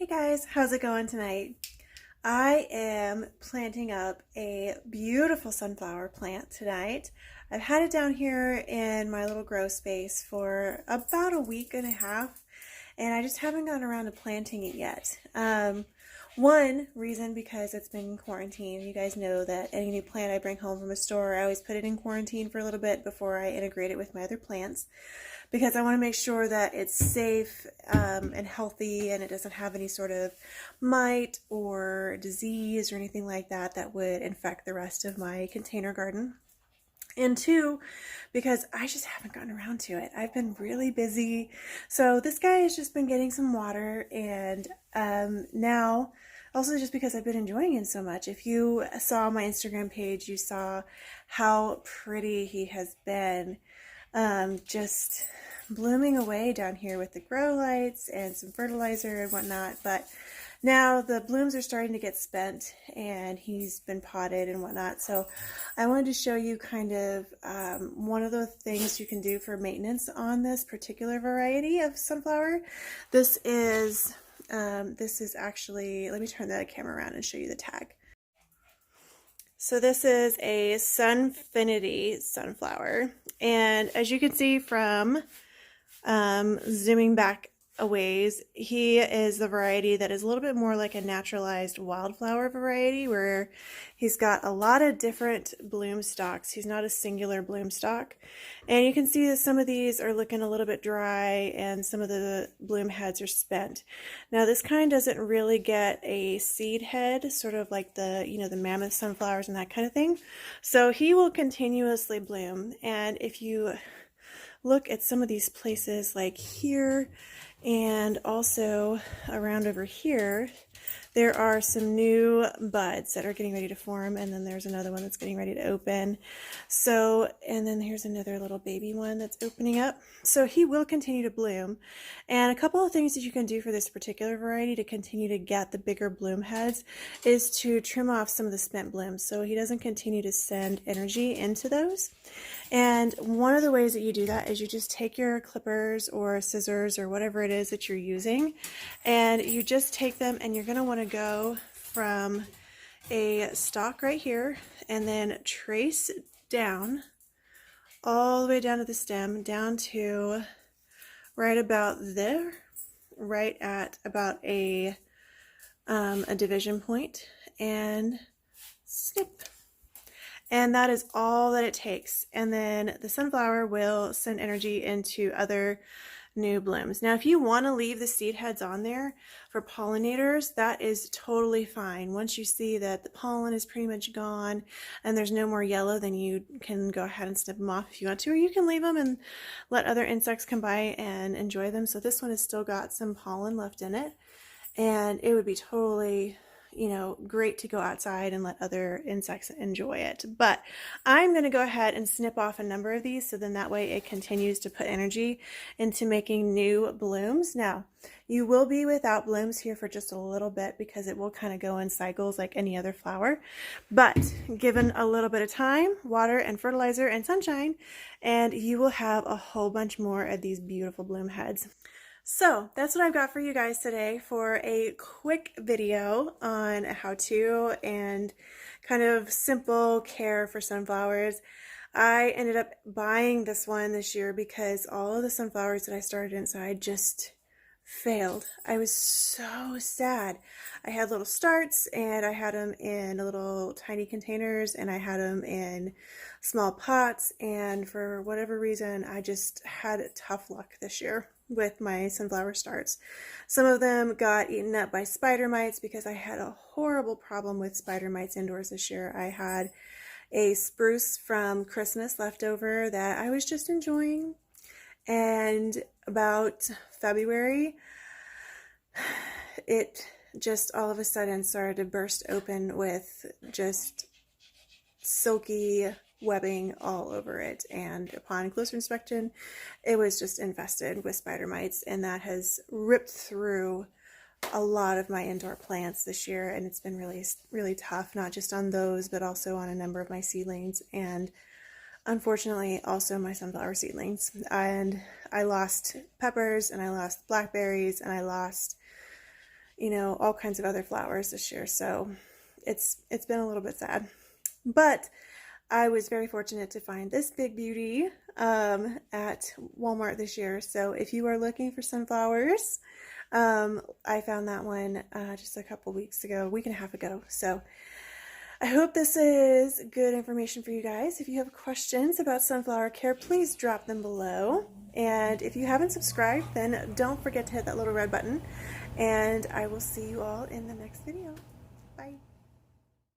Hey guys, how's it going tonight? I am planting up a beautiful sunflower plant tonight. I've had it down here in my little grow space for about a week and a half, and I just haven't gotten around to planting it yet. One reason because it's been quarantine. You guys know that any new plant I bring home from a store, I always put it in quarantine for a little bit before I integrate it with my other plants, because I want to make sure that it's safe and healthy and it doesn't have any sort of mite or disease or anything like that that would infect the rest of my container garden. And two, because I just haven't gotten around to it. I've been really busy. So this guy has just been getting some water, and now also just because I've been enjoying him so much. If you saw my Instagram page, you saw how pretty he has been, just blooming away down here with the grow lights and some fertilizer and whatnot. But now the blooms are starting to get spent and he's been potted and whatnot. So I wanted to show you kind of one of the things you can do for maintenance on this particular variety of sunflower. This is actually, let me turn the camera around and show you the tag. So this is a Sunfinity sunflower, and as you can see from zooming back a ways, he is the variety that is a little bit more like a naturalized wildflower variety, where he's got a lot of different bloom stalks. He's not a singular bloom stalk, and you can see that some of these are looking a little bit dry and some of the bloom heads are spent. Now this kind doesn't really get a seed head, sort of like the the mammoth sunflowers and that kind of thing, so he will continuously bloom. And if you look at some of these places like here and also around over here, there are some new buds that are getting ready to form, and then there's another one that's getting ready to open. So, and then here's another little baby one that's opening up. So he will continue to bloom. And a couple of things that you can do for this particular variety to continue to get the bigger bloom heads is to trim off some of the spent blooms so he doesn't continue to send energy into those. And one of the ways that you do that is you just take your clippers or scissors or whatever it is that you're using, and you just take them, and you're going to want to go from a stalk right here and then trace down all the way down to the stem, down to right about there, right at about a division point, and snip. And that is all that it takes. And then the sunflower will send energy into other new blooms. Now, if you want to leave the seed heads on there for pollinators, that is totally fine. Once you see that the pollen is pretty much gone and there's no more yellow, then you can go ahead and snip them off if you want to, or you can leave them and let other insects come by and enjoy them. So this one has still got some pollen left in it, and it would be totally great to go outside and let other insects enjoy it. But I'm going to go ahead and snip off a number of these, so then that way it continues to put energy into making new blooms. Now, you will be without blooms here for just a little bit because it will kind of go in cycles like any other flower. But given a little bit of time, water and fertilizer and sunshine, and you will have a whole bunch more of these beautiful bloom heads. So that's what I've got for you guys today for a quick video on how to and kind of simple care for sunflowers. I ended up buying this one this year because all of the sunflowers that I started inside just failed. I was so sad. I had little starts, and I had them in little tiny containers, and I had them in small pots, and for whatever reason I just had tough luck this year with my sunflower starts. Some of them got eaten up by spider mites because I had a horrible problem with spider mites indoors this year. I had a spruce from Christmas left over that I was just enjoying, and about February it just all of a sudden started to burst open with just silky webbing all over it, and upon closer inspection it was just infested with spider mites, and that has ripped through a lot of my indoor plants this year, and it's been really tough, not just on those but also on a number of my seedlings, and unfortunately also my sunflower seedlings. And I lost peppers, and I lost blackberries, and I lost you know, all kinds of other flowers this year. So it's been a little bit sad. But I was very fortunate to find this big beauty at Walmart this year. So if you are looking for sunflowers, I found that one just a couple weeks ago, a week and a half ago. So I hope this is good information for you guys. If you have questions about sunflower care, please drop them below. And if you haven't subscribed, then don't forget to hit that little red button. And I will see you all in the next video.